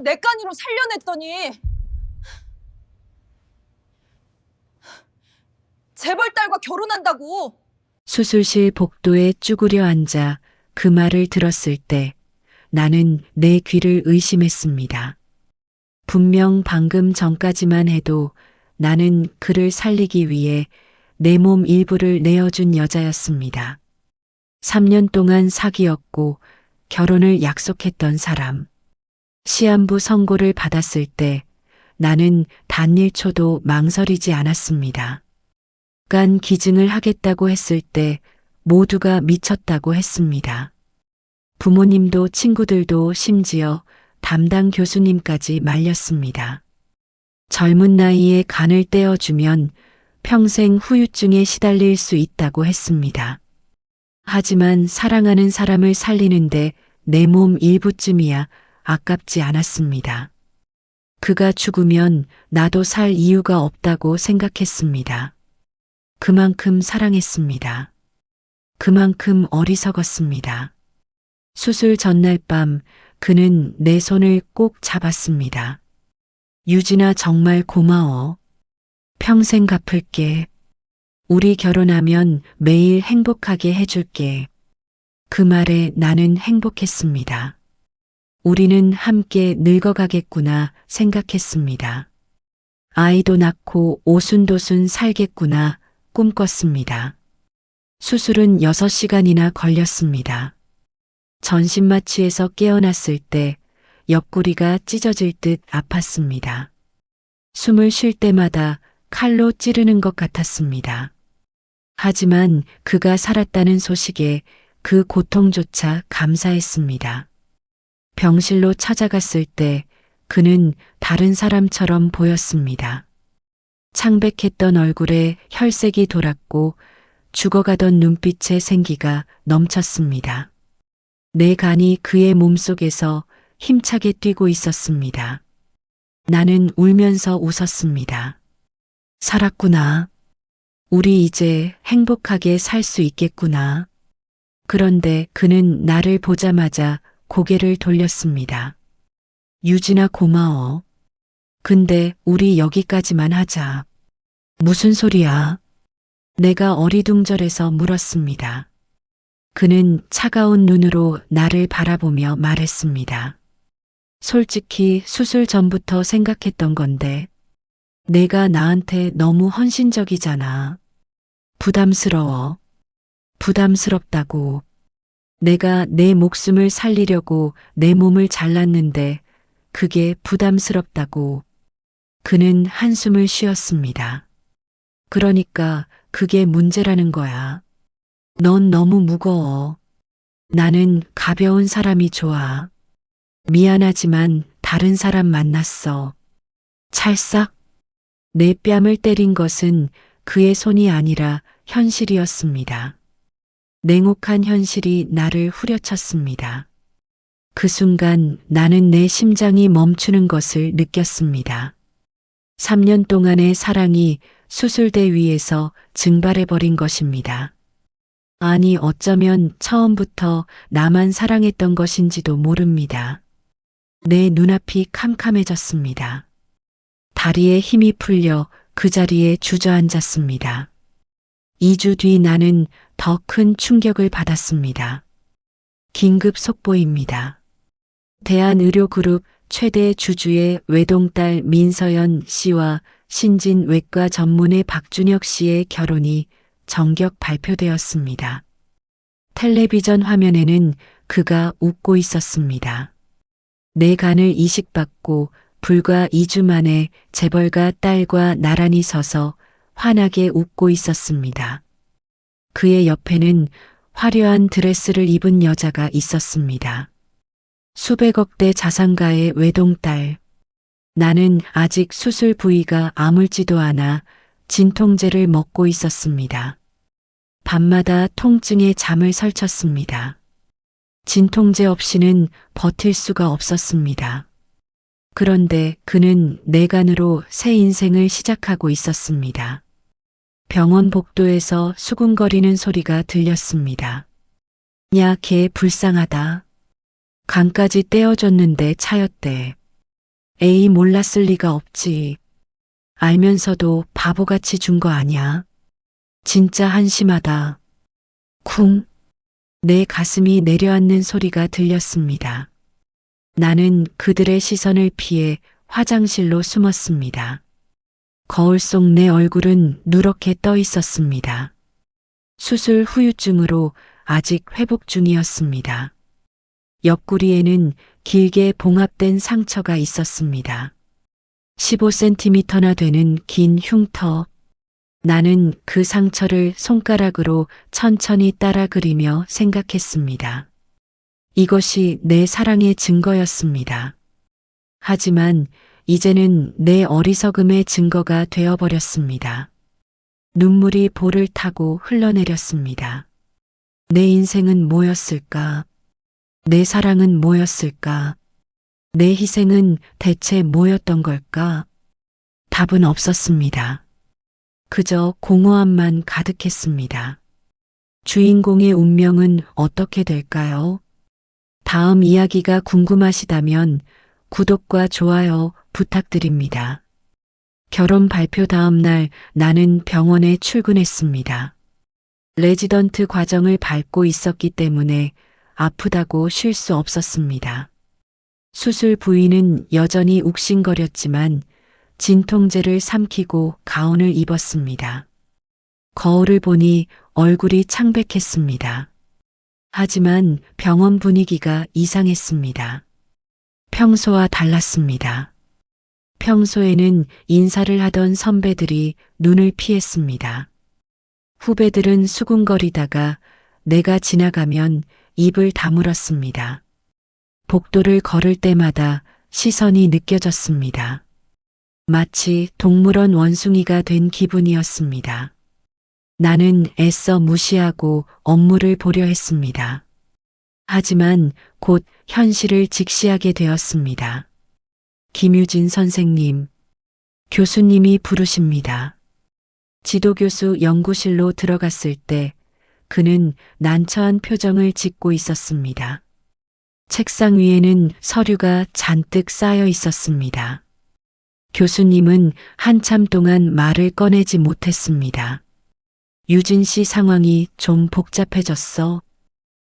내 간으로 살려냈더니 재벌 딸과 결혼한다고. 수술실 복도에 쭈그려 앉아 그 말을 들었을 때 나는 내 귀를 의심했습니다. 분명 방금 전까지만 해도 나는 그를 살리기 위해 내 몸 일부를 내어준 여자였습니다. 3년 동안 사귀었고 결혼을 약속했던 사람. 시한부 선고를 받았을 때 나는 단 1초도 망설이지 않았습니다. 간 기증을 하겠다고 했을 때 모두가 미쳤다고 했습니다. 부모님도 친구들도 심지어 담당 교수님까지 말렸습니다. 젊은 나이에 간을 떼어주면 평생 후유증에 시달릴 수 있다고 했습니다. 하지만 사랑하는 사람을 살리는데 내 몸 일부쯤이야 아깝지 않았습니다. 그가 죽으면 나도 살 이유가 없다고 생각했습니다. 그만큼 사랑했습니다. 그만큼 어리석었습니다. 수술 전날 밤 그는 내 손을 꼭 잡았습니다. 유진아, 정말 고마워. 평생 갚을게. 우리 결혼하면 매일 행복하게 해줄게. 그 말에 나는 행복했습니다. 우리는 함께 늙어가겠구나 생각했습니다. 아이도 낳고 오순도순 살겠구나 꿈꿨습니다. 수술은 6시간이나 걸렸습니다. 전신마취에서 깨어났을 때 옆구리가 찢어질 듯 아팠습니다. 숨을 쉴 때마다 칼로 찌르는 것 같았습니다. 하지만 그가 살았다는 소식에 그 고통조차 감사했습니다. 병실로 찾아갔을 때 그는 다른 사람처럼 보였습니다. 창백했던 얼굴에 혈색이 돌았고 죽어가던 눈빛에 생기가 넘쳤습니다. 내 간이 그의 몸속에서 힘차게 뛰고 있었습니다. 나는 울면서 웃었습니다. 살았구나. 우리 이제 행복하게 살 수 있겠구나. 그런데 그는 나를 보자마자 고개를 돌렸습니다. 유진아, 고마워. 근데 우리 여기까지만 하자. 무슨 소리야? 내가 어리둥절해서 물었습니다. 그는 차가운 눈으로 나를 바라보며 말했습니다. 솔직히 수술 전부터 생각했던 건데 내가 나한테 너무 헌신적이잖아. 부담스러워. 부담스럽다고. 내가 내 목숨을 살리려고 내 몸을 잘랐는데 그게 부담스럽다고. 그는 한숨을 쉬었습니다. 그러니까 그게 문제라는 거야. 넌 너무 무거워. 나는 가벼운 사람이 좋아. 미안하지만 다른 사람 만났어. 찰싹. 내 뺨을 때린 것은 그의 손이 아니라 현실이었습니다. 냉혹한 현실이 나를 후려쳤습니다. 그 순간 나는 내 심장이 멈추는 것을 느꼈습니다. 3년 동안의 사랑이 수술대 위에서 증발해버린 것입니다. 아니, 어쩌면 처음부터 나만 사랑했던 것인지도 모릅니다. 내 눈앞이 캄캄해졌습니다. 다리에 힘이 풀려 그 자리에 주저앉았습니다. 2주 뒤 나는 더 큰 충격을 받았습니다. 긴급 속보입니다. 대한의료그룹 최대 주주의 외동딸 민서연 씨와 신진 외과 전문의 박준혁 씨의 결혼이 정격 발표되었습니다. 텔레비전 화면에는 그가 웃고 있었습니다. 내 간을 이식받고 불과 2주 만에 재벌가 딸과 나란히 서서 환하게 웃고 있었습니다. 그의 옆에는 화려한 드레스를 입은 여자가 있었습니다. 수백억대 자산가의 외동딸. 나는 아직 수술 부위가 아물지도 않아 진통제를 먹고 있었습니다. 밤마다 통증에 잠을 설쳤습니다. 진통제 없이는 버틸 수가 없었습니다. 그런데 그는 내 간으로 새 인생을 시작하고 있었습니다. 병원 복도에서 수군거리는 소리가 들렸습니다. 야, 걔 불쌍하다. 간까지 떼어줬는데 차였대. 에이, 몰랐을 리가 없지. 알면서도 바보같이 준 거 아냐? 진짜 한심하다. 쿵. 내 가슴이 내려앉는 소리가 들렸습니다. 나는 그들의 시선을 피해 화장실로 숨었습니다. 거울 속 내 얼굴은 누렇게 떠 있었습니다. 수술 후유증으로 아직 회복 중이었습니다. 옆구리에는 길게 봉합된 상처가 있었습니다. 15cm나 되는 긴 흉터. 나는 그 상처를 손가락으로 천천히 따라 그리며 생각했습니다. 이것이 내 사랑의 증거였습니다. 하지만 이제는 내 어리석음의 증거가 되어버렸습니다. 눈물이 볼을 타고 흘러내렸습니다. 내 인생은 뭐였을까? 내 사랑은 뭐였을까? 내 희생은 대체 뭐였던 걸까? 답은 없었습니다. 그저 공허함만 가득했습니다. 주인공의 운명은 어떻게 될까요? 다음 이야기가 궁금하시다면 구독과 좋아요 부탁드립니다. 결혼 발표 다음 날 나는 병원에 출근했습니다. 레지던트 과정을 밟고 있었기 때문에 아프다고 쉴 수 없었습니다. 수술 부위는 여전히 욱신거렸지만 진통제를 삼키고 가운을 입었습니다. 거울을 보니 얼굴이 창백했습니다. 하지만 병원 분위기가 이상했습니다. 평소와 달랐습니다. 평소에는 인사를 하던 선배들이 눈을 피했습니다. 후배들은 수군거리다가 내가 지나가면 입을 다물었습니다. 복도를 걸을 때마다 시선이 느껴졌습니다. 마치 동물원 원숭이가 된 기분이었습니다. 나는 애써 무시하고 업무를 보려 했습니다. 하지만 곧 현실을 직시하게 되었습니다. 김유진 선생님, 교수님이 부르십니다. 지도교수 연구실로 들어갔을 때 그는 난처한 표정을 짓고 있었습니다. 책상 위에는 서류가 잔뜩 쌓여 있었습니다. 교수님은 한참 동안 말을 꺼내지 못했습니다. 유진 씨 상황이 좀 복잡해졌어.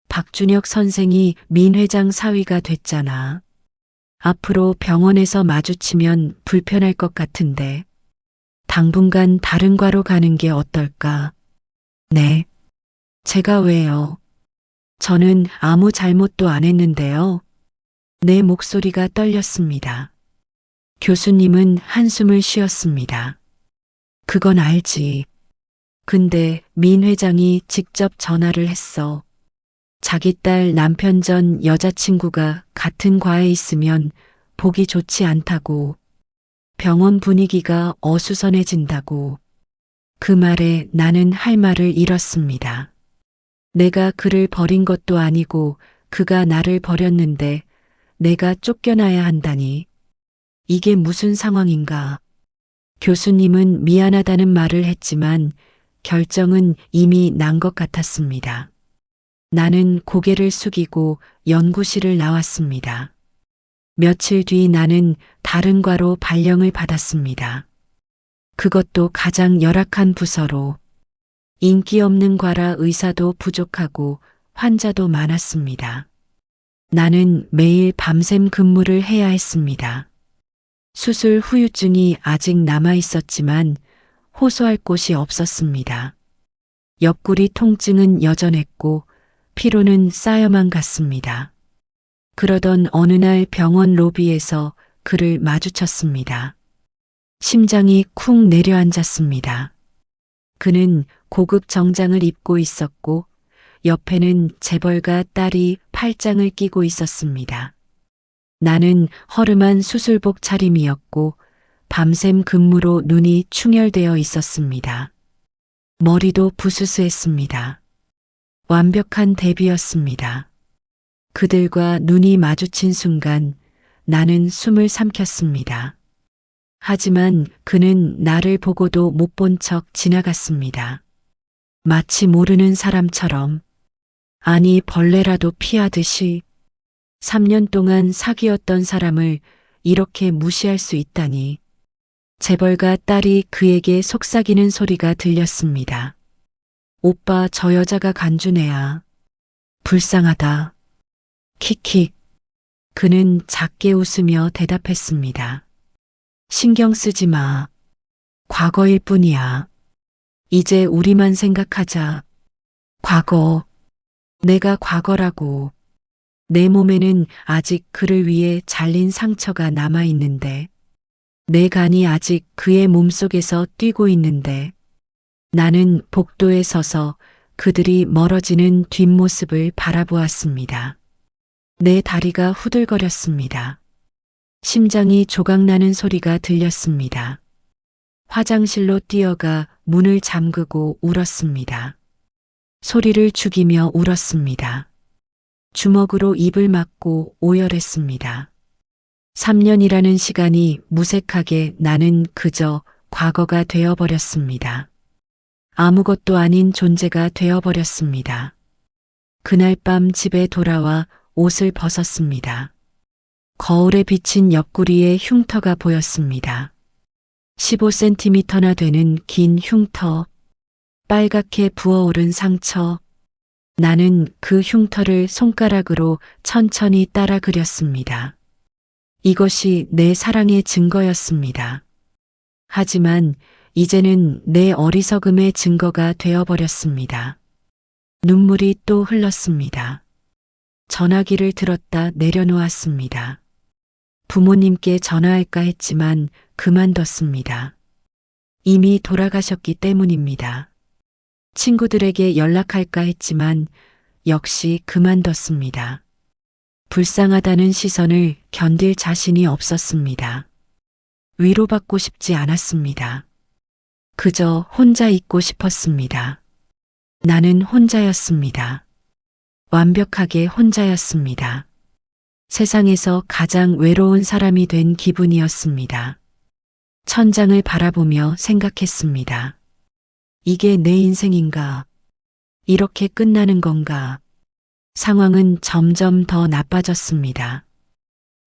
박준혁 선생이 민 회장 사위가 됐잖아. 앞으로 병원에서 마주치면 불편할 것 같은데 당분간 다른 과로 가는 게 어떨까? 네. 제가 왜요? 저는 아무 잘못도 안 했는데요. 내 목소리가 떨렸습니다. 교수님은 한숨을 쉬었습니다. 그건 알지. 근데 민 회장이 직접 전화를 했어. 자기 딸 남편 전 여자친구가 같은 과에 있으면 보기 좋지 않다고. 병원 분위기가 어수선해진다고. 그 말에 나는 할 말을 잃었습니다. 내가 그를 버린 것도 아니고 그가 나를 버렸는데 내가 쫓겨나야 한다니. 이게 무슨 상황인가. 교수님은 미안하다는 말을 했지만 결정은 이미 난 것 같았습니다. 나는 고개를 숙이고 연구실을 나왔습니다. 며칠 뒤 나는 다른 과로 발령을 받았습니다. 그것도 가장 열악한 부서로. 인기 없는 과라 의사도 부족하고 환자도 많았습니다. 나는 매일 밤샘 근무를 해야 했습니다. 수술 후유증이 아직 남아 있었지만 호소할 곳이 없었습니다. 옆구리 통증은 여전했고 피로는 쌓여만 갔습니다. 그러던 어느 날 병원 로비에서 그를 마주쳤습니다. 심장이 쿵 내려앉았습니다. 그는 고급 정장을 입고 있었고 옆에는 재벌가 딸이 팔짱을 끼고 있었습니다. 나는 허름한 수술복 차림이었고 밤샘 근무로 눈이 충혈되어 있었습니다. 머리도 부스스했습니다. 완벽한 대비였습니다. 그들과 눈이 마주친 순간 나는 숨을 삼켰습니다. 하지만 그는 나를 보고도 못 본 척 지나갔습니다. 마치 모르는 사람처럼, 아니 벌레라도 피하듯이. 3년 동안 사귀었던 사람을 이렇게 무시할 수 있다니. 재벌가 딸이 그에게 속삭이는 소리가 들렸습니다. 오빠, 저 여자가 간준 애야. 불쌍하다. 킥킥. 그는 작게 웃으며 대답했습니다. 신경 쓰지 마. 과거일 뿐이야. 이제 우리만 생각하자. 과거. 내가 과거라고. 내 몸에는 아직 그를 위해 잘린 상처가 남아 있는데, 내 간이 아직 그의 몸속에서 뛰고 있는데, 나는 복도에 서서 그들이 멀어지는 뒷모습을 바라보았습니다. 내 다리가 후들거렸습니다. 심장이 조각나는 소리가 들렸습니다. 화장실로 뛰어가 문을 잠그고 울었습니다. 소리를 죽이며 울었습니다. 주먹으로 입을 막고 오열했습니다. 3년이라는 시간이 무색하게 나는 그저 과거가 되어버렸습니다. 아무것도 아닌 존재가 되어버렸습니다. 그날 밤 집에 돌아와 옷을 벗었습니다. 거울에 비친 옆구리에 흉터가 보였습니다. 15cm나 되는 긴 흉터, 빨갛게 부어오른 상처. 나는 그 흉터를 손가락으로 천천히 따라 그렸습니다. 이것이 내 사랑의 증거였습니다. 하지만 이제는 내 어리석음의 증거가 되어버렸습니다. 눈물이 또 흘렀습니다. 전화기를 들었다 내려놓았습니다. 부모님께 전화할까 했지만 그만뒀습니다. 이미 돌아가셨기 때문입니다. 친구들에게 연락할까 했지만 역시 그만뒀습니다. 불쌍하다는 시선을 견딜 자신이 없었습니다. 위로받고 싶지 않았습니다. 그저 혼자 있고 싶었습니다. 나는 혼자였습니다. 완벽하게 혼자였습니다. 세상에서 가장 외로운 사람이 된 기분이었습니다. 천장을 바라보며 생각했습니다. 이게 내 인생인가? 이렇게 끝나는 건가? 상황은 점점 더 나빠졌습니다.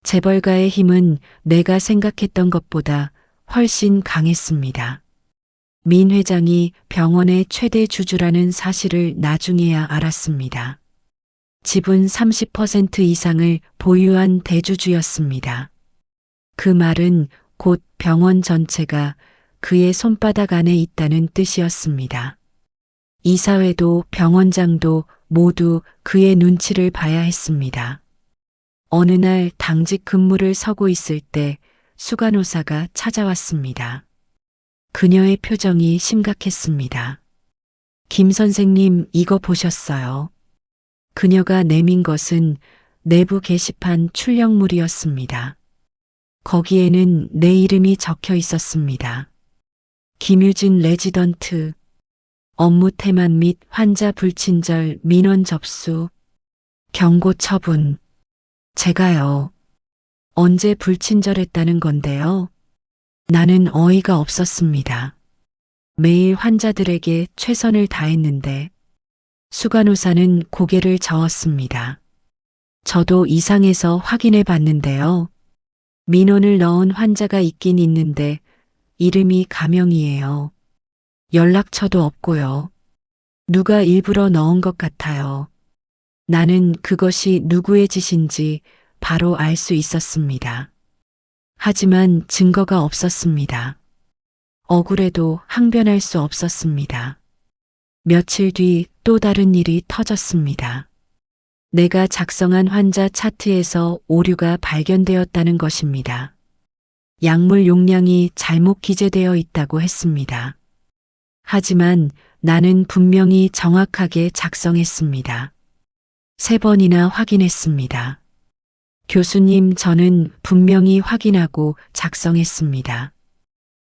재벌가의 힘은 내가 생각했던 것보다 훨씬 강했습니다. 민 회장이 병원의 최대 주주라는 사실을 나중에야 알았습니다. 지분 30% 이상을 보유한 대주주였습니다. 그 말은 곧 병원 전체가 그의 손바닥 안에 있다는 뜻이었습니다. 이사회도 병원장도 모두 그의 눈치를 봐야 했습니다. 어느 날 당직 근무를 서고 있을 때 수간호사가 찾아왔습니다. 그녀의 표정이 심각했습니다. 김 선생님, 이거 보셨어요? 그녀가 내민 것은 내부 게시판 출력물이었습니다. 거기에는 내 이름이 적혀 있었습니다. 김유진 레지던트, 업무 태만 및 환자 불친절 민원 접수, 경고 처분. 제가요. 언제 불친절했다는 건데요? 나는 어이가 없었습니다. 매일 환자들에게 최선을 다했는데 수간호사는 고개를 저었습니다. 저도 이상해서 확인해 봤는데요. 민원을 넣은 환자가 있긴 있는데 이름이 가명이에요. 연락처도 없고요. 누가 일부러 넣은 것 같아요. 나는 그것이 누구의 짓인지 바로 알 수 있었습니다. 하지만 증거가 없었습니다. 억울해도 항변할 수 없었습니다. 며칠 뒤 또 다른 일이 터졌습니다. 내가 작성한 환자 차트에서 오류가 발견되었다는 것입니다. 약물 용량이 잘못 기재되어 있다고 했습니다. 하지만 나는 분명히 정확하게 작성했습니다. 3번이나 확인했습니다. 교수님, 저는 분명히 확인하고 작성했습니다.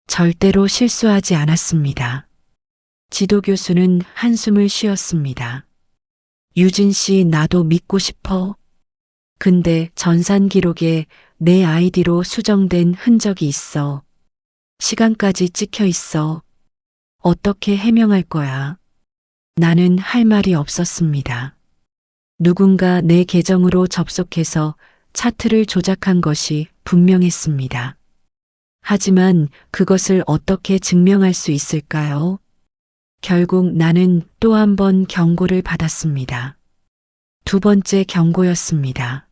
절대로 실수하지 않았습니다. 지도교수는 한숨을 쉬었습니다. 유진 씨, 나도 믿고 싶어. 근데 전산 기록에 내 아이디로 수정된 흔적이 있어. 시간까지 찍혀 있어. 어떻게 해명할 거야? 나는 할 말이 없었습니다. 누군가 내 계정으로 접속해서 차트를 조작한 것이 분명했습니다. 하지만 그것을 어떻게 증명할 수 있을까요? 결국 나는 또 한 번 경고를 받았습니다. 두 번째 경고였습니다.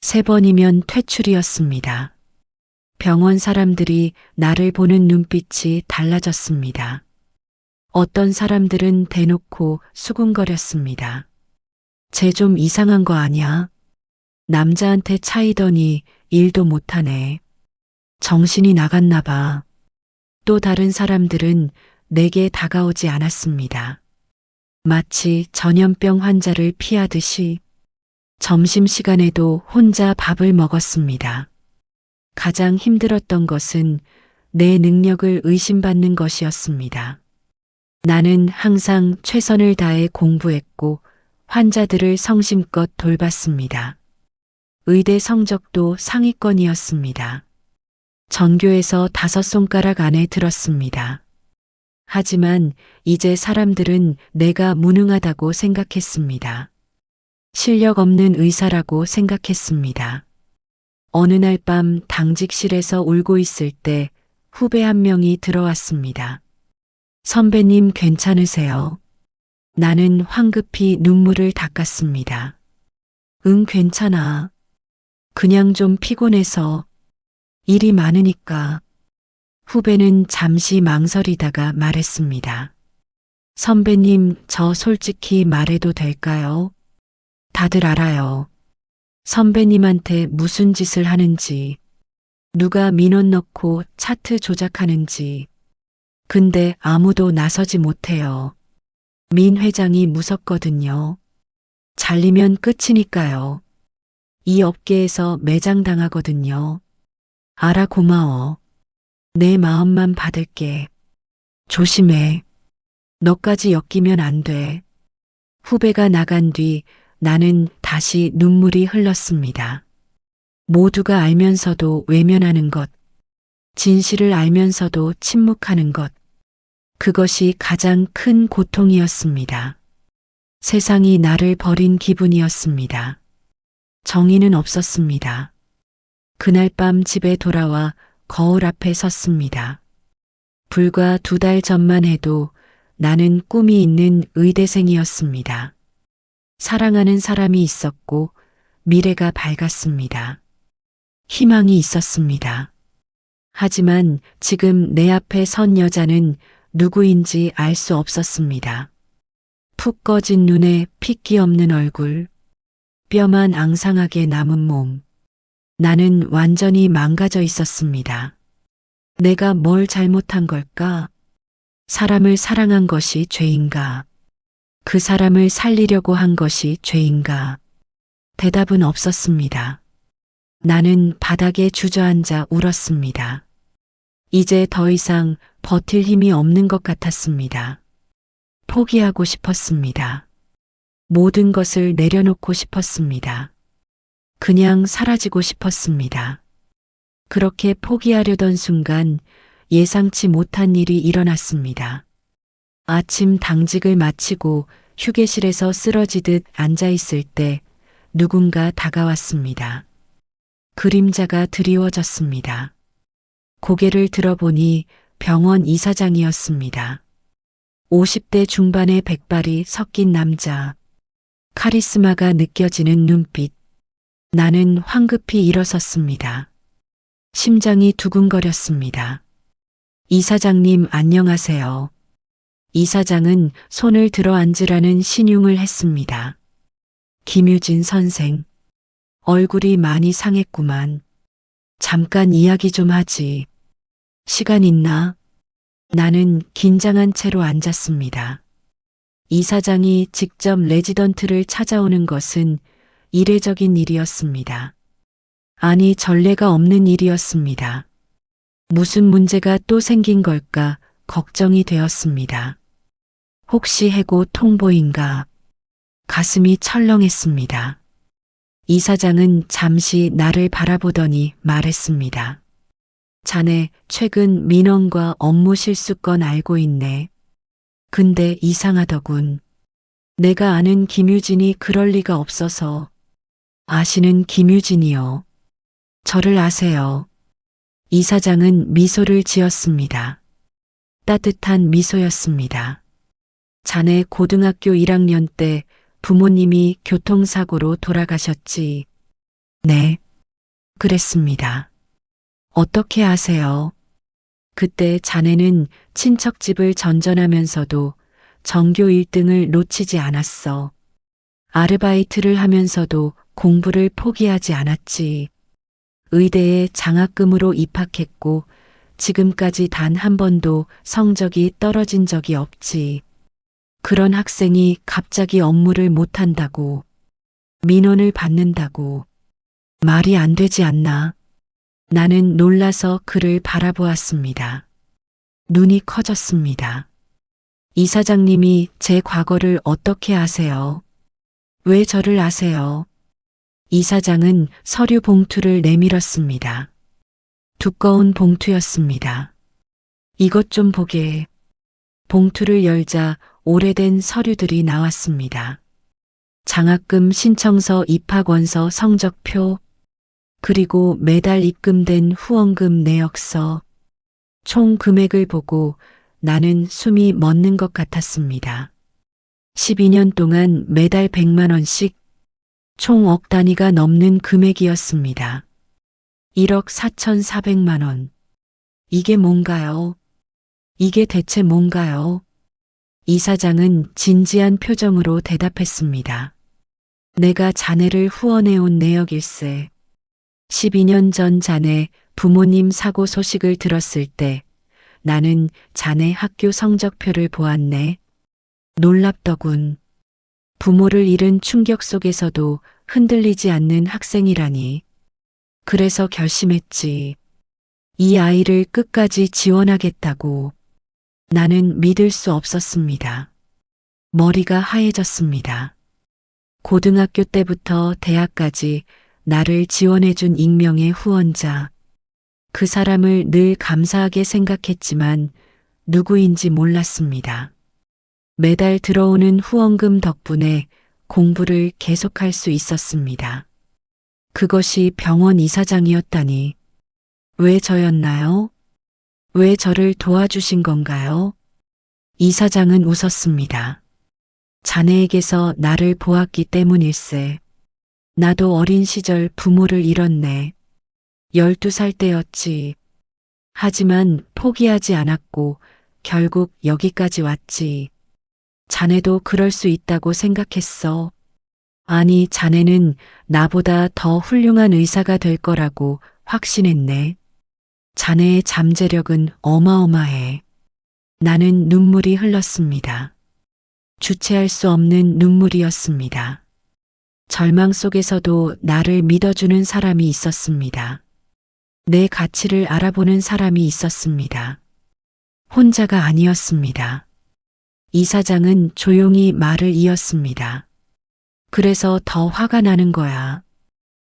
세 번이면 퇴출이었습니다. 병원 사람들이 나를 보는 눈빛이 달라졌습니다. 어떤 사람들은 대놓고 수군거렸습니다. 쟤 좀 이상한 거 아냐? 남자한테 차이더니 일도 못하네. 정신이 나갔나 봐. 또 다른 사람들은 내게 다가오지 않았습니다. 마치 전염병 환자를 피하듯이 점심시간에도 혼자 밥을 먹었습니다. 가장 힘들었던 것은 내 능력을 의심받는 것이었습니다. 나는 항상 최선을 다해 공부했고 환자들을 성심껏 돌봤습니다. 의대 성적도 상위권이었습니다. 전교에서 5손가락 안에 들었습니다. 하지만 이제 사람들은 내가 무능하다고 생각했습니다. 실력 없는 의사라고 생각했습니다. 어느 날 밤 당직실에서 울고 있을 때 후배 한 명이 들어왔습니다. 선배님 괜찮으세요? 나는 황급히 눈물을 닦았습니다. 응, 괜찮아. 그냥 좀 피곤해서 일이 많으니까. 후배는 잠시 망설이다가 말했습니다. 선배님, 저 솔직히 말해도 될까요? 다들 알아요. 선배님한테 무슨 짓을 하는지, 누가 민원 넣고 차트 조작하는지. 근데 아무도 나서지 못해요. 민 회장이 무섭거든요. 잘리면 끝이니까요. 이 업계에서 매장당하거든요. 알아, 고마워. 내 마음만 받을게. 조심해. 너까지 엮이면 안 돼. 후배가 나간 뒤 나는 다시 눈물이 흘렀습니다. 모두가 알면서도 외면하는 것, 진실을 알면서도 침묵하는 것, 그것이 가장 큰 고통이었습니다. 세상이 나를 버린 기분이었습니다. 정의는 없었습니다. 그날 밤 집에 돌아와 거울 앞에 섰습니다. 불과 2달 전만 해도 나는 꿈이 있는 의대생이었습니다. 사랑하는 사람이 있었고 미래가 밝았습니다. 희망이 있었습니다. 하지만 지금 내 앞에 선 여자는 누구인지 알 수 없었습니다. 푹 꺼진 눈에 핏기 없는 얼굴, 뼈만 앙상하게 남은 몸. 나는 완전히 망가져 있었습니다. 내가 뭘 잘못한 걸까? 사람을 사랑한 것이 죄인가? 그 사람을 살리려고 한 것이 죄인가? 대답은 없었습니다. 나는 바닥에 주저앉아 울었습니다. 이제 더 이상 버틸 힘이 없는 것 같았습니다. 포기하고 싶었습니다. 모든 것을 내려놓고 싶었습니다. 그냥 사라지고 싶었습니다. 그렇게 포기하려던 순간 예상치 못한 일이 일어났습니다. 아침 당직을 마치고 휴게실에서 쓰러지듯 앉아 있을 때 누군가 다가왔습니다. 그림자가 드리워졌습니다. 고개를 들어보니 병원 이사장이었습니다. 50대 중반의 백발이 섞인 남자, 카리스마가 느껴지는 눈빛. 나는 황급히 일어섰습니다. 심장이 두근거렸습니다. 이사장님 안녕하세요. 이사장은 손을 들어 앉으라는 신용을 했습니다. 김유진 선생. 얼굴이 많이 상했구만. 잠깐 이야기 좀 하지. 시간 있나? 나는 긴장한 채로 앉았습니다. 이사장이 직접 레지던트를 찾아오는 것은 이례적인 일이었습니다. 아니, 전례가 없는 일이었습니다. 무슨 문제가 또 생긴 걸까 걱정이 되었습니다. 혹시 해고 통보인가? 가슴이 철렁했습니다. 이사장은 잠시 나를 바라보더니 말했습니다. 자네 최근 민원과 업무 실수 건 알고 있네. 근데 이상하더군. 내가 아는 김유진이 그럴 리가 없어서. 아시는 김유진이요. 저를 아세요. 이사장은 미소를 지었습니다. 따뜻한 미소였습니다. 자네 고등학교 1학년 때 부모님이 교통사고로 돌아가셨지. 네. 그랬습니다. 어떻게 아세요? 그때 자네는 친척집을 전전하면서도 전교 1등을 놓치지 않았어. 아르바이트를 하면서도 공부를 포기하지 않았지. 의대에 장학금으로 입학했고 지금까지 단 한 번도 성적이 떨어진 적이 없지. 그런 학생이 갑자기 업무를 못한다고, 민원을 받는다고. 말이 안 되지 않나? 나는 놀라서 그를 바라보았습니다. 눈이 커졌습니다. 이사장님이 제 과거를 어떻게 아세요? 왜 저를 아세요? 이사장은 서류 봉투를 내밀었습니다. 두꺼운 봉투였습니다. 이것 좀 보게. 봉투를 열자 오래된 서류들이 나왔습니다. 장학금 신청서, 입학원서, 성적표, 그리고 매달 입금된 후원금 내역서. 총 금액을 보고 나는 숨이 멎는 것 같았습니다. 12년 동안 매달 100만 원씩, 총 억 단위가 넘는 금액이었습니다. 1억 4,400만 원. 이게 뭔가요? 이게 대체 뭔가요? 이사장은 진지한 표정으로 대답했습니다. 내가 자네를 후원해온 내역일세. 12년 전 자네 부모님 사고 소식을 들었을 때 나는 자네 학교 성적표를 보았네. 놀랍더군. 부모를 잃은 충격 속에서도 흔들리지 않는 학생이라니. 그래서 결심했지. 이 아이를 끝까지 지원하겠다고. 나는 믿을 수 없었습니다. 머리가 하얘졌습니다. 고등학교 때부터 대학까지 나를 지원해준 익명의 후원자. 그 사람을 늘 감사하게 생각했지만 누구인지 몰랐습니다. 매달 들어오는 후원금 덕분에 공부를 계속할 수 있었습니다. 그것이 병원 이사장이었다니. 왜 저였나요? 왜 저를 도와주신 건가요? 이사장은 웃었습니다. 자네에게서 나를 보았기 때문일세. 나도 어린 시절 부모를 잃었네. 12살 때였지. 하지만 포기하지 않았고 결국 여기까지 왔지. 자네도 그럴 수 있다고 생각했어. 아니, 자네는 나보다 더 훌륭한 의사가 될 거라고 확신했네. 자네의 잠재력은 어마어마해. 나는 눈물이 흘렀습니다. 주체할 수 없는 눈물이었습니다. 절망 속에서도 나를 믿어주는 사람이 있었습니다. 내 가치를 알아보는 사람이 있었습니다. 혼자가 아니었습니다. 이사장은 조용히 말을 이었습니다. 그래서 더 화가 나는 거야.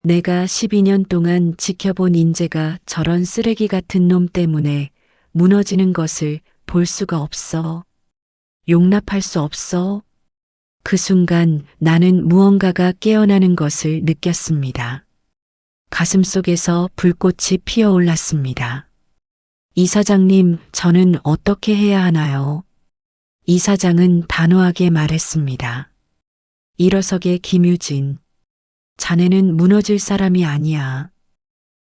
내가 12년 동안 지켜본 인재가 저런 쓰레기 같은 놈 때문에 무너지는 것을 볼 수가 없어. 용납할 수 없어. 그 순간 나는 무언가가 깨어나는 것을 느꼈습니다. 가슴속에서 불꽃이 피어올랐습니다. 이사장님, 저는 어떻게 해야 하나요? 이사장은 단호하게 말했습니다. 일어서게 김유진. 자네는 무너질 사람이 아니야.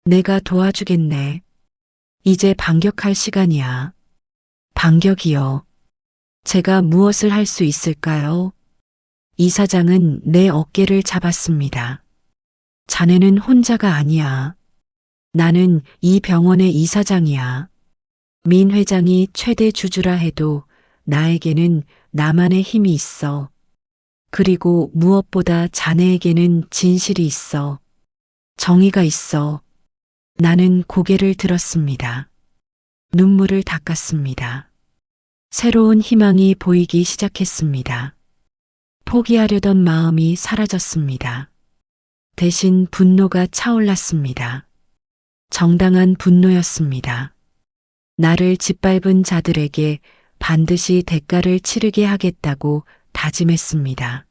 내가 도와주겠네. 이제 반격할 시간이야. 반격이요. 제가 무엇을 할 수 있을까요? 이사장은 내 어깨를 잡았습니다. 자네는 혼자가 아니야. 나는 이 병원의 이사장이야. 민 회장이 최대 주주라 해도 나에게는 나만의 힘이 있어. 그리고 무엇보다 자네에게는 진실이 있어. 정의가 있어. 나는 고개를 들었습니다. 눈물을 닦았습니다. 새로운 희망이 보이기 시작했습니다. 포기하려던 마음이 사라졌습니다. 대신 분노가 차올랐습니다. 정당한 분노였습니다. 나를 짓밟은 자들에게 반드시 대가를 치르게 하겠다고 다짐했습니다.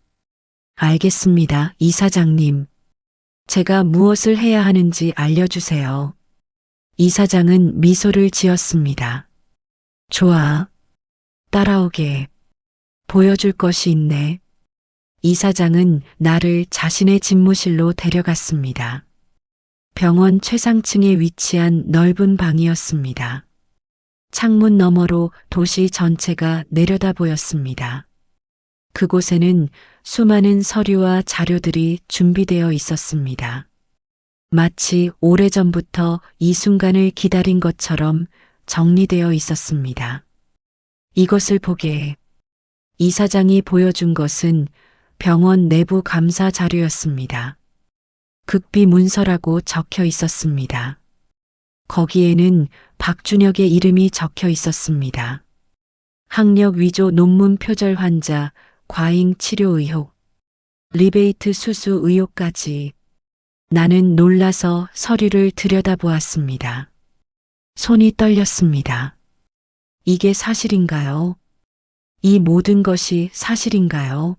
알겠습니다, 이사장님. 제가 무엇을 해야 하는지 알려주세요. 이사장은 미소를 지었습니다. 좋아. 따라오게. 보여줄 것이 있네. 이사장은 나를 자신의 집무실로 데려갔습니다. 병원 최상층에 위치한 넓은 방이었습니다. 창문 너머로 도시 전체가 내려다 보였습니다. 그곳에는 수많은 서류와 자료들이 준비되어 있었습니다. 마치 오래전부터 이 순간을 기다린 것처럼 정리되어 있었습니다. 이것을 보게. 이사장이 보여준 것은 병원 내부 감사 자료였습니다. 극비 문서라고 적혀 있었습니다. 거기에는 박준혁의 이름이 적혀 있었습니다. 학력 위조 논문 표절 환자, 과잉 치료 의혹, 리베이트 수수 의혹까지. 나는 놀라서 서류를 들여다보았습니다. 손이 떨렸습니다. 이게 사실인가요? 이 모든 것이 사실인가요?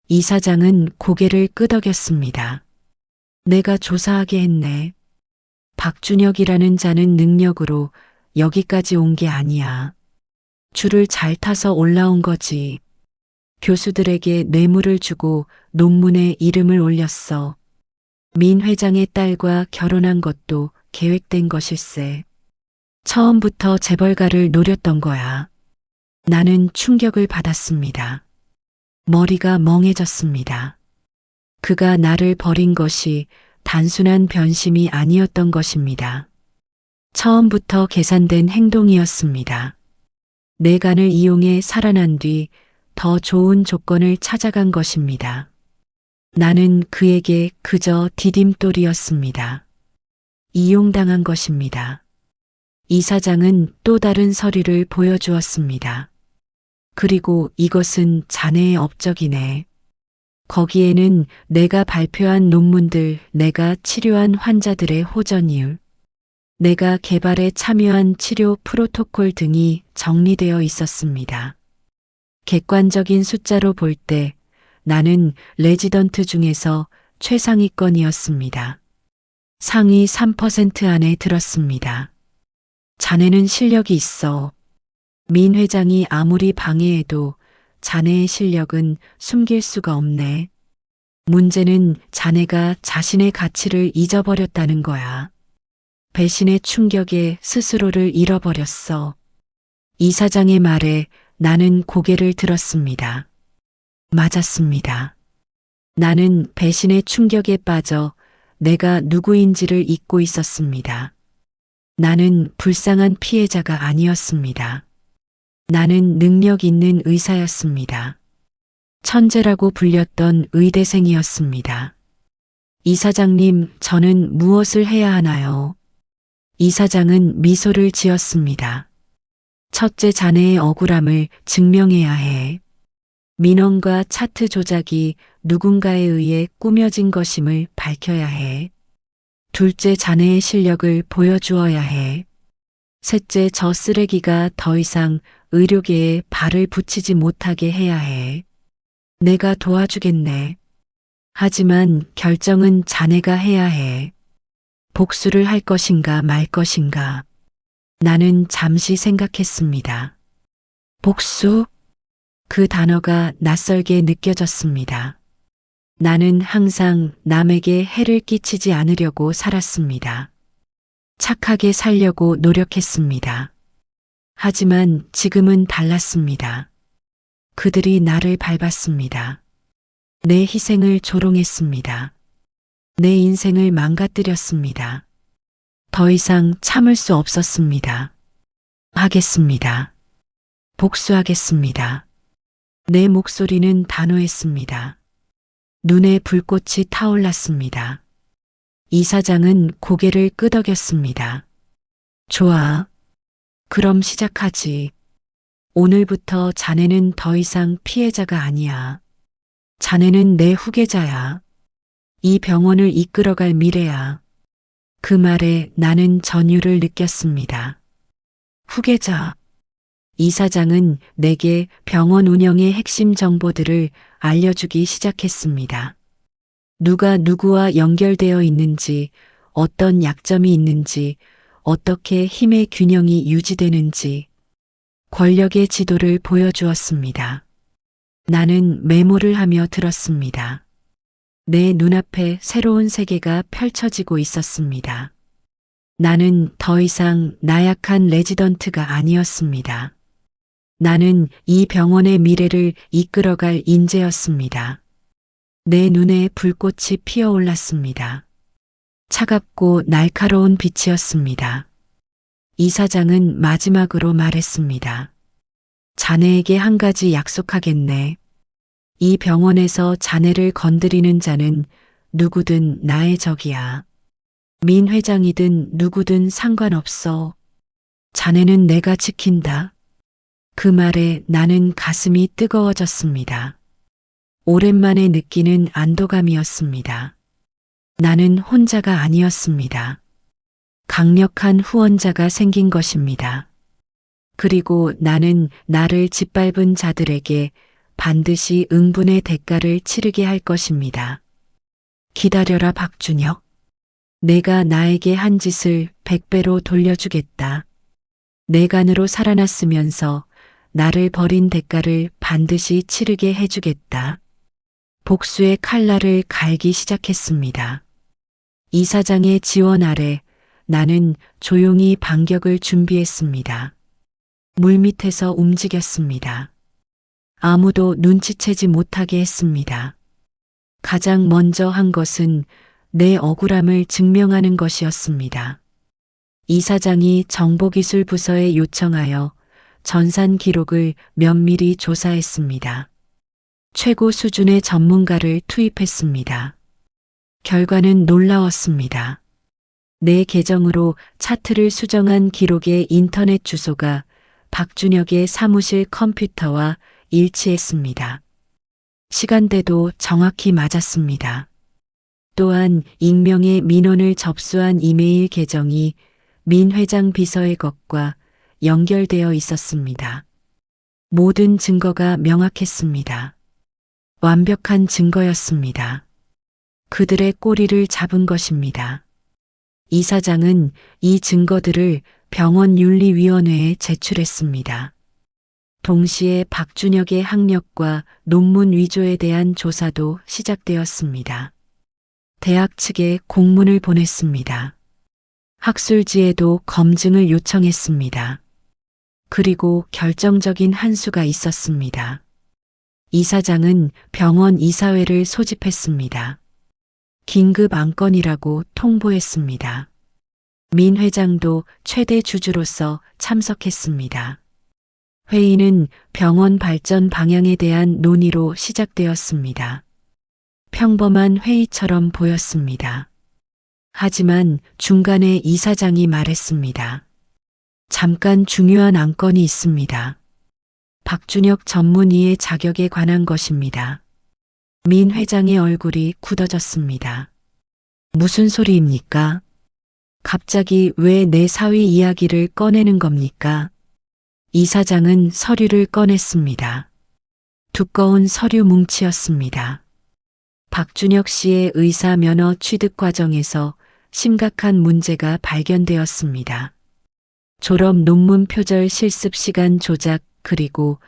이사장은 고개를 끄덕였습니다. 내가 조사하게 했네. 박준혁이라는 자는 능력으로 여기까지 온 게 아니야. 줄을 잘 타서 올라온 거지. 교수들에게 뇌물을 주고 논문에 이름을 올렸어. 민 회장의 딸과 결혼한 것도 계획된 것일세. 처음부터 재벌가를 노렸던 거야. 나는 충격을 받았습니다. 머리가 멍해졌습니다. 그가 나를 버린 것이 단순한 변심이 아니었던 것입니다. 처음부터 계산된 행동이었습니다. 내 간을 이용해 살아난 뒤 더 좋은 조건을 찾아간 것입니다. 나는 그에게 그저 디딤돌이었습니다. 이용당한 것입니다. 이사장은 또 다른 서류를 보여주었습니다. 그리고 이것은 자네의 업적이네. 거기에는 내가 발표한 논문들, 내가 치료한 환자들의 호전이율, 내가 개발에 참여한 치료 프로토콜 등이 정리되어 있었습니다. 객관적인 숫자로 볼 때 나는 레지던트 중에서 최상위권이었습니다. 상위 3% 안에 들었습니다. 자네는 실력이 있어. 민 회장이 아무리 방해해도 자네의 실력은 숨길 수가 없네. 문제는 자네가 자신의 가치를 잊어버렸다는 거야. 배신의 충격에 스스로를 잃어버렸어. 이사장의 말에 나는 고개를 들었습니다. 맞았습니다. 나는 배신의 충격에 빠져 내가 누구인지를 잊고 있었습니다. 나는 불쌍한 피해자가 아니었습니다. 나는 능력 있는 의사였습니다. 천재라고 불렸던 의대생이었습니다. 이사장님, 저는 무엇을 해야 하나요? 이사장은 미소를 지었습니다. 첫째, 자네의 억울함을 증명해야 해. 민원과 차트 조작이 누군가에 의해 꾸며진 것임을 밝혀야 해. 둘째, 자네의 실력을 보여주어야 해. 셋째, 저 쓰레기가 더 이상 의료계에 발을 붙이지 못하게 해야 해. 내가 도와주겠네. 하지만 결정은 자네가 해야 해. 복수를 할 것인가 말 것인가. 나는 잠시 생각했습니다. 복수? 그 단어가 낯설게 느껴졌습니다. 나는 항상 남에게 해를 끼치지 않으려고 살았습니다. 착하게 살려고 노력했습니다. 하지만 지금은 달랐습니다. 그들이 나를 밟았습니다. 내 희생을 조롱했습니다. 내 인생을 망가뜨렸습니다. 더 이상 참을 수 없었습니다. 하겠습니다. 복수하겠습니다. 내 목소리는 단호했습니다. 눈에 불꽃이 타올랐습니다. 이사장은 고개를 끄덕였습니다. 좋아. 그럼 시작하지. 오늘부터 자네는 더 이상 피해자가 아니야. 자네는 내 후계자야. 이 병원을 이끌어갈 미래야. 그 말에 나는 전율을 느꼈습니다. 후계자. 이사장은 내게 병원 운영의 핵심 정보들을 알려주기 시작했습니다. 누가 누구와 연결되어 있는지, 어떤 약점이 있는지, 어떻게 힘의 균형이 유지되는지, 권력의 지도를 보여주었습니다. 나는 메모를 하며 들었습니다. 내 눈앞에 새로운 세계가 펼쳐지고 있었습니다. 나는 더 이상 나약한 레지던트가 아니었습니다. 나는 이 병원의 미래를 이끌어갈 인재였습니다. 내 눈에 불꽃이 피어올랐습니다. 차갑고 날카로운 빛이었습니다. 이사장은 마지막으로 말했습니다. 자네에게 한 가지 약속하겠네. 이 병원에서 자네를 건드리는 자는 누구든 나의 적이야. 민 회장이든 누구든 상관없어. 자네는 내가 지킨다. 그 말에 나는 가슴이 뜨거워졌습니다. 오랜만에 느끼는 안도감이었습니다. 나는 혼자가 아니었습니다. 강력한 후원자가 생긴 것입니다. 그리고 나는 나를 짓밟은 자들에게 반드시 응분의 대가를 치르게 할 것입니다. 기다려라, 박준혁. 내가 나에게 한 짓을 100배로 돌려주겠다. 내 간으로 살아났으면서 나를 버린 대가를 반드시 치르게 해주겠다. 복수의 칼날을 갈기 시작했습니다. 이사장의 지원 아래 나는 조용히 반격을 준비했습니다. 물밑에서 움직였습니다. 아무도 눈치채지 못하게 했습니다. 가장 먼저 한 것은 내 억울함을 증명하는 것이었습니다. 이사장이 정보기술부서에 요청하여 전산 기록을 면밀히 조사했습니다. 최고 수준의 전문가를 투입했습니다. 결과는 놀라웠습니다. 내 계정으로 차트를 수정한 기록의 인터넷 주소가 박준혁의 사무실 컴퓨터와 일치했습니다. 시간대도 정확히 맞았습니다. 또한 익명의 민원을 접수한 이메일 계정이 민 회장 비서의 것과 연결되어 있었습니다. 모든 증거가 명확했습니다. 완벽한 증거였습니다. 그들의 꼬리를 잡은 것입니다. 이사장은 이 증거들을 병원윤리위원회에 제출했습니다. 동시에 박준혁의 학력과 논문 위조에 대한 조사도 시작되었습니다. 대학 측에 공문을 보냈습니다. 학술지에도 검증을 요청했습니다. 그리고 결정적인 한 수가 있었습니다. 이사장은 병원 이사회를 소집했습니다. 긴급 안건이라고 통보했습니다. 민 회장도 최대 주주로서 참석했습니다. 회의는 병원 발전 방향에 대한 논의로 시작되었습니다. 평범한 회의처럼 보였습니다. 하지만 중간에 이사장이 말했습니다. 잠깐 중요한 안건이 있습니다. 박준혁 전문의의 자격에 관한 것입니다. 민 회장의 얼굴이 굳어졌습니다. 무슨 소리입니까? 갑자기 왜 내 사위 이야기를 꺼내는 겁니까? 이사장은 서류를 꺼냈습니다. 두꺼운 서류 뭉치였습니다. 박준혁 씨의 의사 면허 취득 과정에서 심각한 문제가 발견되었습니다. 졸업 논문 표절 실습 시간 조작 그리고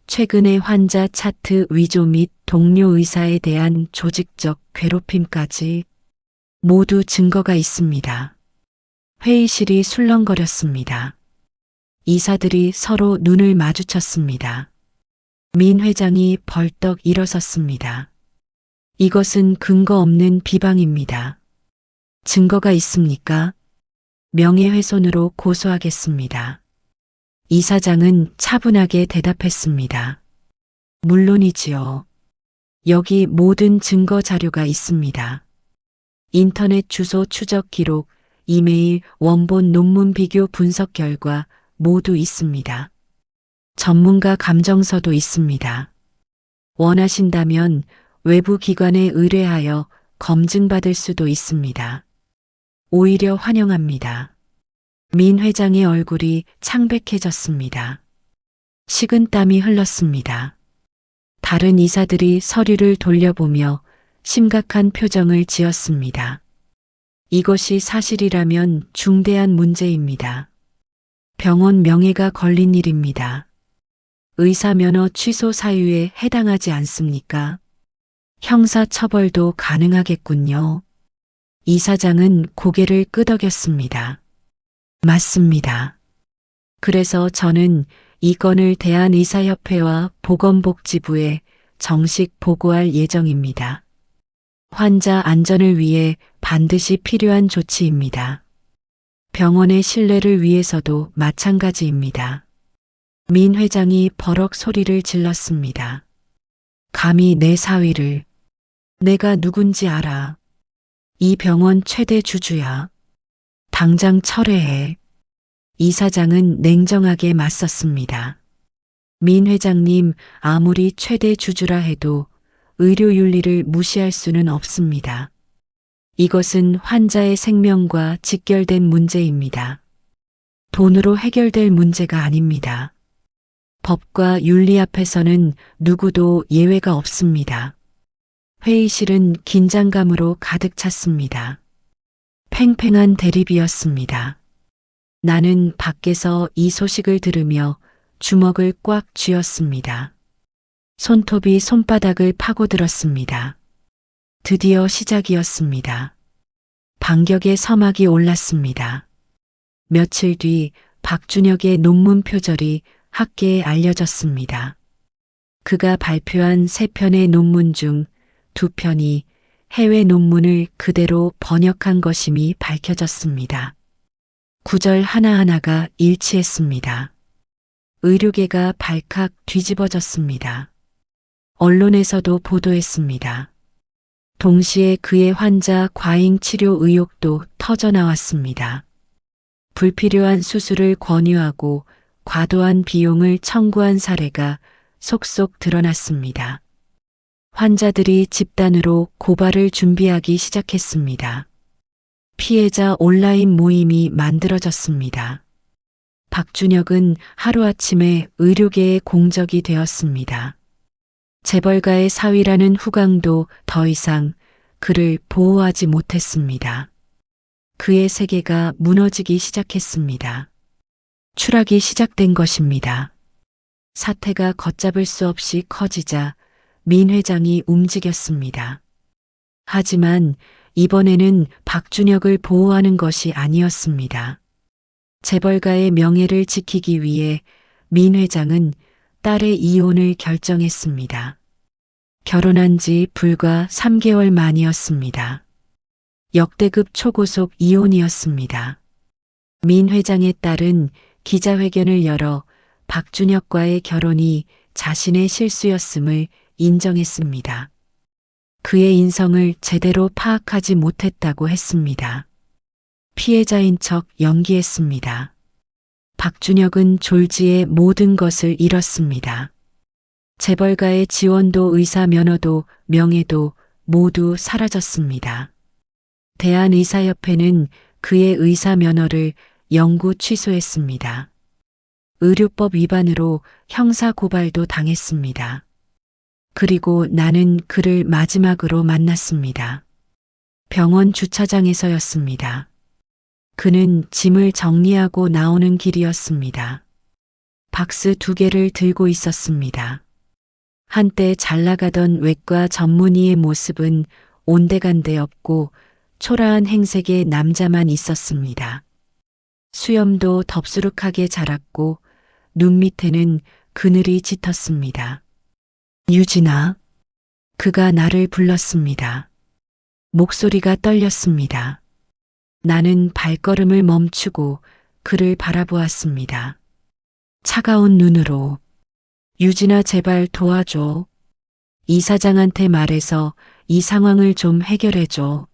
최근의 환자 차트 위조 및 동료 의사에 대한 조직적 괴롭힘까지 모두 증거가 있습니다. 회의실이 술렁거렸습니다. 이사들이 서로 눈을 마주쳤습니다. 민 회장이 벌떡 일어섰습니다. 이것은 근거 없는 비방입니다. 증거가 있습니까? 명예훼손으로 고소하겠습니다. 이사장은 차분하게 대답했습니다. 물론이지요. 여기 모든 증거 자료가 있습니다. 인터넷 주소 추적 기록, 이메일, 원본 논문 비교 분석 결과 모두 있습니다. 전문가 감정서도 있습니다. 원하신다면 외부 기관에 의뢰하여 검증받을 수도 있습니다. 오히려 환영합니다. 민 회장의 얼굴이 창백해졌습니다. 식은땀이 흘렀습니다. 다른 이사들이 서류를 돌려보며 심각한 표정을 지었습니다. 이것이 사실이라면 중대한 문제입니다. 병원 명예가 걸린 일입니다. 의사 면허 취소 사유에 해당하지 않습니까? 형사 처벌도 가능하겠군요. 이사장은 고개를 끄덕였습니다. 맞습니다. 그래서 저는 이 건을 대한의사협회와 보건복지부에 정식 보고할 예정입니다. 환자 안전을 위해 반드시 필요한 조치입니다. 병원의 신뢰를 위해서도 마찬가지입니다. 민 회장이 버럭 소리를 질렀습니다. 감히 내 사위를, 내가 누군지 알아. 이 병원 최대 주주야. 당장 철회해. 이사장은 냉정하게 맞섰습니다. 민 회장님, 아무리 최대 주주라 해도 의료 윤리를 무시할 수는 없습니다. 이것은 환자의 생명과 직결된 문제입니다. 돈으로 해결될 문제가 아닙니다. 법과 윤리 앞에서는 누구도 예외가 없습니다. 회의실은 긴장감으로 가득 찼습니다. 팽팽한 대립이었습니다. 나는 밖에서 이 소식을 들으며 주먹을 꽉 쥐었습니다. 손톱이 손바닥을 파고들었습니다. 드디어 시작이었습니다. 반격의 서막이 올랐습니다. 며칠 뒤 박준혁의 논문 표절이 학계에 알려졌습니다. 그가 발표한 3편의 논문 중 2편이 해외 논문을 그대로 번역한 것임이 밝혀졌습니다. 구절 하나하나가 일치했습니다. 의료계가 발칵 뒤집어졌습니다. 언론에서도 보도했습니다. 동시에 그의 환자 과잉 치료 의혹도 터져나왔습니다. 불필요한 수술을 권유하고 과도한 비용을 청구한 사례가 속속 드러났습니다. 환자들이 집단으로 고발을 준비하기 시작했습니다. 피해자 온라인 모임이 만들어졌습니다. 박준혁은 하루아침에 의료계의 공적이 되었습니다. 재벌가의 사위라는 후광도 더 이상 그를 보호하지 못했습니다. 그의 세계가 무너지기 시작했습니다. 추락이 시작된 것입니다. 사태가 걷잡을 수 없이 커지자 민 회장이 움직였습니다. 하지만 이번에는 박준혁을 보호하는 것이 아니었습니다. 재벌가의 명예를 지키기 위해 민 회장은 딸의 이혼을 결정했습니다. 결혼한 지 불과 3개월 만이었습니다. 역대급 초고속 이혼이었습니다. 민 회장의 딸은 기자회견을 열어 박준혁과의 결혼이 자신의 실수였음을 인정했습니다. 그의 인성을 제대로 파악하지 못했다고 했습니다. 피해자인 척 연기했습니다. 박준혁은 졸지에 모든 것을 잃었습니다. 재벌가의 지원도 의사 면허도 명예도 모두 사라졌습니다. 대한의사협회는 그의 의사 면허를 영구 취소했습니다. 의료법 위반으로 형사 고발도 당했습니다. 그리고 나는 그를 마지막으로 만났습니다. 병원 주차장에서였습니다. 그는 짐을 정리하고 나오는 길이었습니다. 박스 2개를 들고 있었습니다. 한때 잘 나가던 외과 전문의의 모습은 온데간데 없고 초라한 행색의 남자만 있었습니다. 수염도 덥수룩하게 자랐고 눈 밑에는 그늘이 짙었습니다. 유진아. 그가 나를 불렀습니다. 목소리가 떨렸습니다. 나는 발걸음을 멈추고 그를 바라보았습니다. 차가운 눈으로. 유진아, 제발 도와줘. 이사장한테 말해서 이 상황을 좀 해결해줘.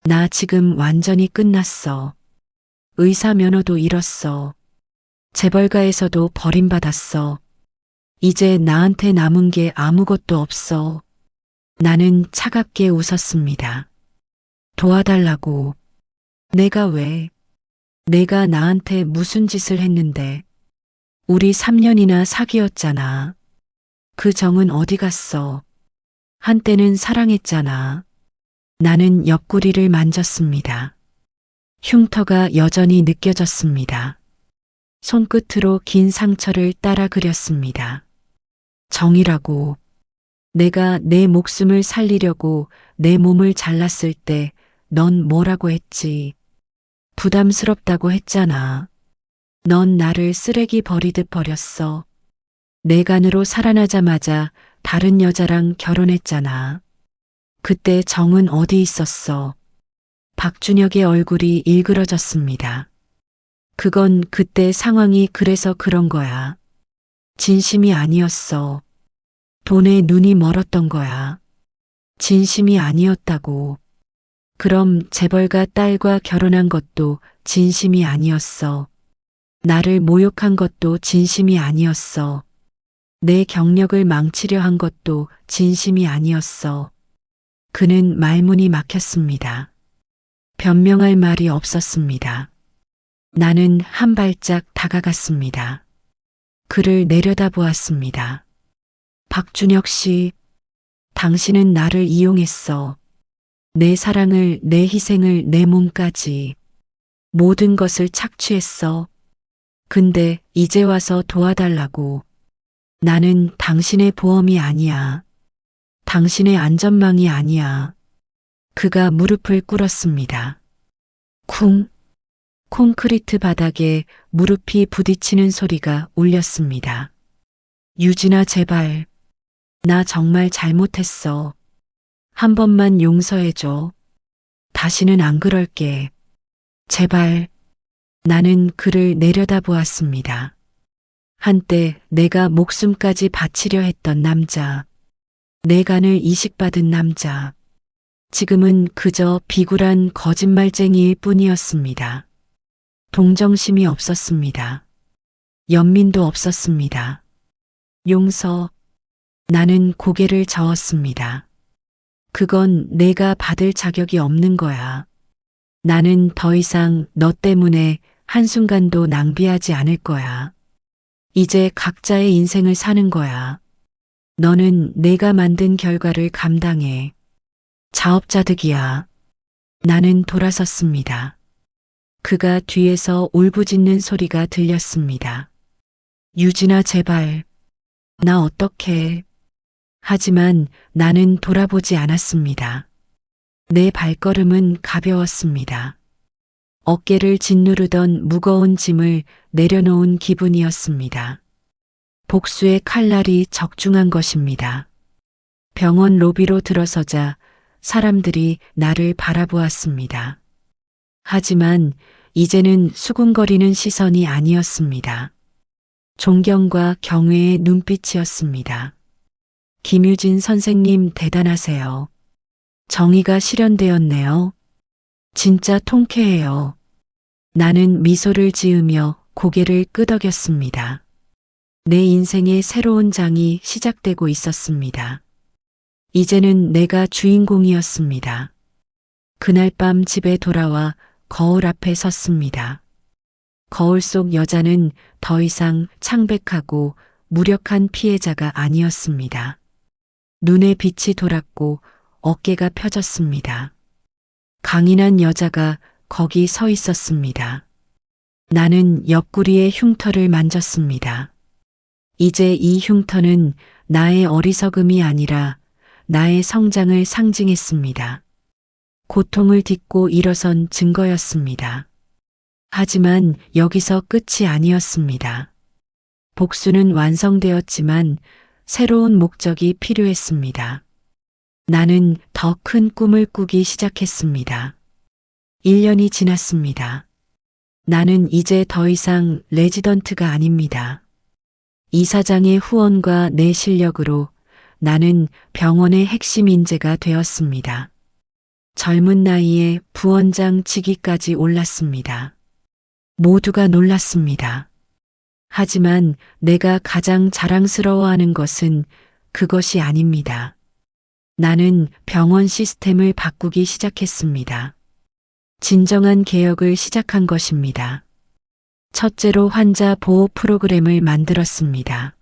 나 지금 완전히 끝났어. 의사 면허도 잃었어. 재벌가에서도 버림받았어. 이제 나한테 남은 게 아무것도 없어. 나는 차갑게 웃었습니다. 도와달라고. 내가 왜? 내가 나한테 무슨 짓을 했는데. 우리 3년이나 사귀었잖아. 그 정은 어디 갔어? 한때는 사랑했잖아. 나는 옆구리를 만졌습니다. 흉터가 여전히 느껴졌습니다. 손끝으로 긴 상처를 따라 그렸습니다. 정이라고. 내가 내 목숨을 살리려고 내 몸을 잘랐을 때 넌 뭐라고 했지? 부담스럽다고 했잖아. 넌 나를 쓰레기 버리듯 버렸어. 내 간으로 살아나자마자 다른 여자랑 결혼했잖아. 그때 정은 어디 있었어? 박준혁의 얼굴이 일그러졌습니다. 그건 그때 상황이 그래서 그런 거야. 진심이 아니었어. 돈에 눈이 멀었던 거야. 진심이 아니었다고. 그럼 재벌가 딸과 결혼한 것도 진심이 아니었어. 나를 모욕한 것도 진심이 아니었어. 내 경력을 망치려 한 것도 진심이 아니었어. 그는 말문이 막혔습니다. 변명할 말이 없었습니다. 나는 한 발짝 다가갔습니다. 그를 내려다보았습니다. 박준혁 씨, 당신은 나를 이용했어. 내 사랑을, 내 희생을, 내 몸까지. 모든 것을 착취했어. 근데 이제 와서 도와달라고. 나는 당신의 보험이 아니야. 당신의 안전망이 아니야. 그가 무릎을 꿇었습니다. 쿵. 콘크리트 바닥에 무릎이 부딪히는 소리가 울렸습니다. 유진아, 제발. 나 정말 잘못했어. 한 번만 용서해줘. 다시는 안 그럴게. 제발. 나는 그를 내려다보았습니다. 한때 내가 목숨까지 바치려 했던 남자. 내 간을 이식받은 남자. 지금은 그저 비굴한 거짓말쟁이일 뿐이었습니다. 동정심이 없었습니다. 연민도 없었습니다. 용서. 나는 고개를 저었습니다. 그건 내가 받을 자격이 없는 거야. 나는 더 이상 너 때문에 한순간도 낭비하지 않을 거야. 이제 각자의 인생을 사는 거야. 너는 내가 만든 결과를 감당해. 자업자득이야. 나는 돌아섰습니다. 그가 뒤에서 울부짖는 소리가 들렸습니다. 유진아, 제발. 나 어떡해. 하지만 나는 돌아보지 않았습니다. 내 발걸음은 가벼웠습니다. 어깨를 짓누르던 무거운 짐을 내려놓은 기분이었습니다. 복수의 칼날이 적중한 것입니다. 병원 로비로 들어서자 사람들이 나를 바라보았습니다. 하지만 이제는 수군거리는 시선이 아니었습니다. 존경과 경외의 눈빛이었습니다. 김유진 선생님, 대단하세요. 정의가 실현되었네요. 진짜 통쾌해요. 나는 미소를 지으며 고개를 끄덕였습니다. 내 인생의 새로운 장이 시작되고 있었습니다. 이제는 내가 주인공이었습니다. 그날 밤 집에 돌아와 거울 앞에 섰습니다. 거울 속 여자는 더 이상 창백하고 무력한 피해자가 아니었습니다. 눈에 빛이 돌았고 어깨가 펴졌습니다. 강인한 여자가 거기 서 있었습니다. 나는 옆구리의 흉터를 만졌습니다. 이제 이 흉터는 나의 어리석음이 아니라 나의 성장을 상징했습니다. 고통을 딛고 일어선 증거였습니다. 하지만 여기서 끝이 아니었습니다. 복수는 완성되었지만 새로운 목적이 필요했습니다. 나는 더 큰 꿈을 꾸기 시작했습니다. 1년이 지났습니다. 나는 이제 더 이상 레지던트가 아닙니다. 이사장의 후원과 내 실력으로 나는 병원의 핵심 인재가 되었습니다. 젊은 나이에 부원장 직위까지 올랐습니다. 모두가 놀랐습니다. 하지만 내가 가장 자랑스러워하는 것은 그것이 아닙니다. 나는 병원 시스템을 바꾸기 시작했습니다. 진정한 개혁을 시작한 것입니다. 첫째로 환자 보호 프로그램을 만들었습니다.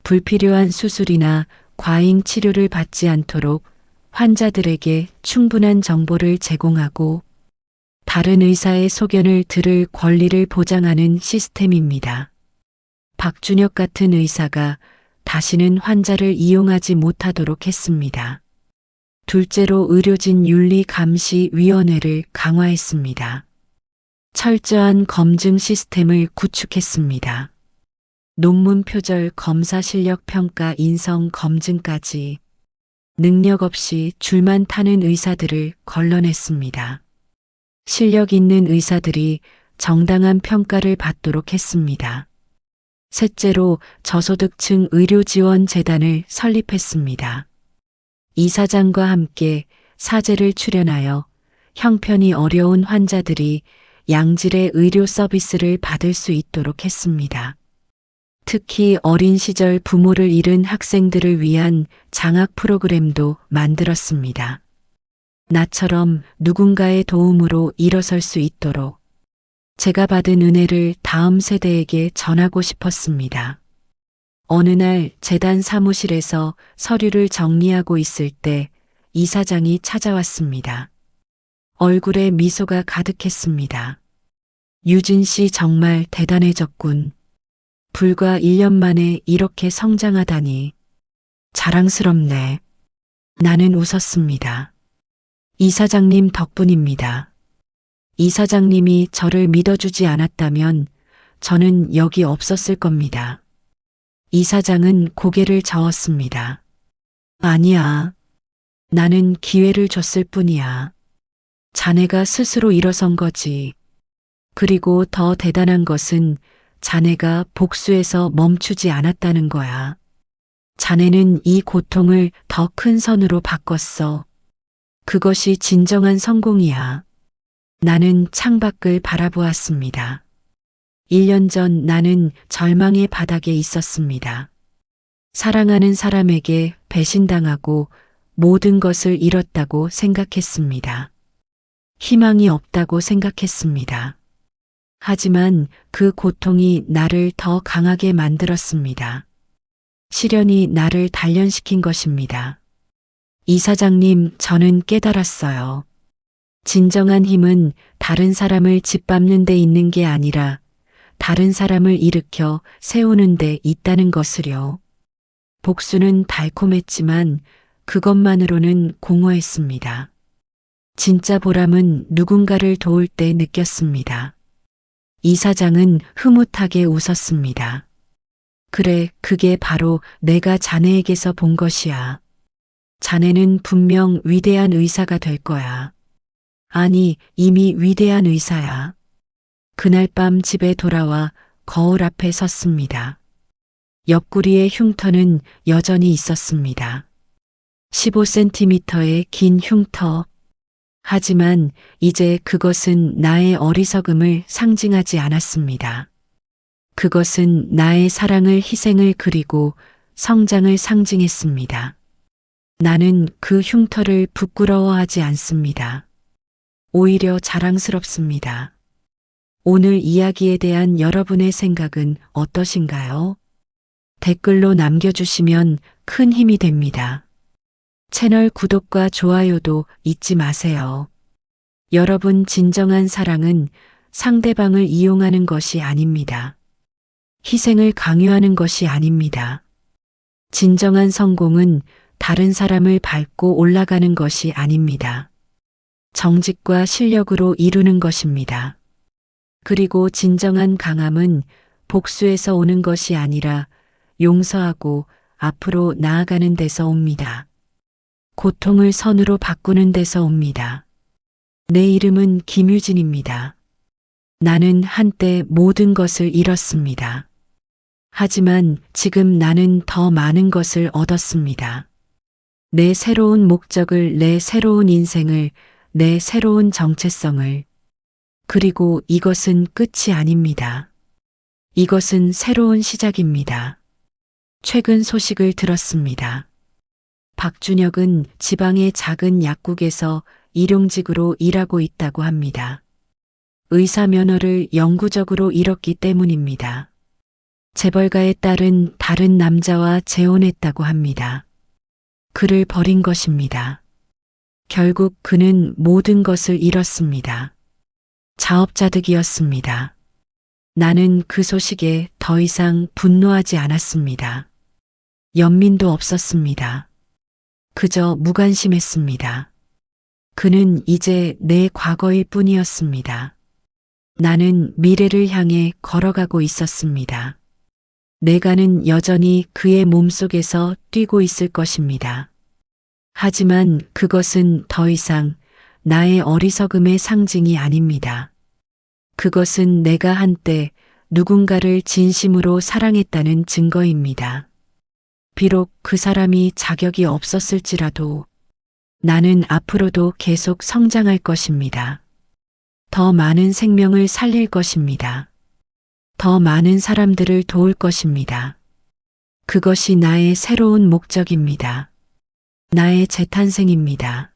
불필요한 수술이나 과잉 치료를 받지 않도록 환자들에게 충분한 정보를 제공하고 다른 의사의 소견을 들을 권리를 보장하는 시스템입니다. 박준혁 같은 의사가 다시는 환자를 이용하지 못하도록 했습니다. 둘째로 의료진 윤리감시위원회를 강화했습니다. 철저한 검증 시스템을 구축했습니다. 논문 표절, 검사 실력 평가, 인성 검증까지 능력 없이 줄만 타는 의사들을 걸러냈습니다. 실력 있는 의사들이 정당한 평가를 받도록 했습니다. 셋째로 저소득층 의료지원재단을 설립했습니다. 이사장과 함께 사제를 출연하여 형편이 어려운 환자들이 양질의 의료 서비스를 받을 수 있도록 했습니다. 특히 어린 시절 부모를 잃은 학생들을 위한 장학 프로그램도 만들었습니다. 나처럼 누군가의 도움으로 일어설 수 있도록 제가 받은 은혜를 다음 세대에게 전하고 싶었습니다. 어느 날 재단 사무실에서 서류를 정리하고 있을 때 이사장이 찾아왔습니다. 얼굴에 미소가 가득했습니다. 유진 씨 정말 대단해졌군. 불과 1년 만에 이렇게 성장하다니. 자랑스럽네. 나는 웃었습니다. 이사장님 덕분입니다. 이사장님이 저를 믿어주지 않았다면 저는 여기 없었을 겁니다. 이사장은 고개를 저었습니다. 아니야. 나는 기회를 줬을 뿐이야. 자네가 스스로 일어선 거지. 그리고 더 대단한 것은 자네가 복수에서 멈추지 않았다는 거야. 자네는 이 고통을 더 큰 선으로 바꿨어. 그것이 진정한 성공이야. 나는 창밖을 바라보았습니다. 1년 전 나는 절망의 바닥에 있었습니다. 사랑하는 사람에게 배신당하고 모든 것을 잃었다고 생각했습니다. 희망이 없다고 생각했습니다. 하지만 그 고통이 나를 더 강하게 만들었습니다. 시련이 나를 단련시킨 것입니다. 이사장님, 저는 깨달았어요. 진정한 힘은 다른 사람을 짓밟는 데 있는 게 아니라 다른 사람을 일으켜 세우는 데 있다는 것을요. 복수는 달콤했지만 그것만으로는 공허했습니다. 진짜 보람은 누군가를 도울 때 느꼈습니다. 이사장은 흐뭇하게 웃었습니다. 그래, 그게 바로 내가 자네에게서 본 것이야. 자네는 분명 위대한 의사가 될 거야. 아니, 이미 위대한 의사야. 그날 밤 집에 돌아와 거울 앞에 섰습니다. 옆구리의 흉터는 여전히 있었습니다. 15cm의 긴 흉터. 하지만 이제 그것은 나의 어리석음을 상징하지 않았습니다. 그것은 나의 사랑을, 희생을 그리고 성장을 상징했습니다. 나는 그 흉터를 부끄러워하지 않습니다. 오히려 자랑스럽습니다. 오늘 이야기에 대한 여러분의 생각은 어떠신가요? 댓글로 남겨주시면 큰 힘이 됩니다. 채널 구독과 좋아요도 잊지 마세요. 여러분, 진정한 사랑은 상대방을 이용하는 것이 아닙니다. 희생을 강요하는 것이 아닙니다. 진정한 성공은 다른 사람을 밟고 올라가는 것이 아닙니다. 정직과 실력으로 이루는 것입니다. 그리고 진정한 강함은 복수에서 오는 것이 아니라 용서하고 앞으로 나아가는 데서 옵니다. 고통을 선으로 바꾸는 데서 옵니다. 내 이름은 김유진입니다. 나는 한때 모든 것을 잃었습니다. 하지만 지금 나는 더 많은 것을 얻었습니다. 내 새로운 목적을, 내 새로운 인생을, 내 새로운 정체성을. 그리고 이것은 끝이 아닙니다. 이것은 새로운 시작입니다. 최근 소식을 들었습니다. 박준혁은 지방의 작은 약국에서 일용직으로 일하고 있다고 합니다. 의사 면허를 영구적으로 잃었기 때문입니다. 재벌가의 딸은 다른 남자와 재혼했다고 합니다. 그를 버린 것입니다. 결국 그는 모든 것을 잃었습니다. 자업자득이었습니다. 나는 그 소식에 더 이상 분노하지 않았습니다. 연민도 없었습니다. 그저 무관심했습니다. 그는 이제 내 과거일 뿐이었습니다. 나는 미래를 향해 걸어가고 있었습니다. 내가는 여전히 그의 몸속에서 뛰고 있을 것입니다. 하지만 그것은 더 이상 나의 어리석음의 상징이 아닙니다. 그것은 내가 한때 누군가를 진심으로 사랑했다는 증거입니다. 비록 그 사람이 자격이 없었을지라도 나는 앞으로도 계속 성장할 것입니다. 더 많은 생명을 살릴 것입니다. 더 많은 사람들을 도울 것입니다. 그것이 나의 새로운 목적입니다. 나의 재탄생입니다.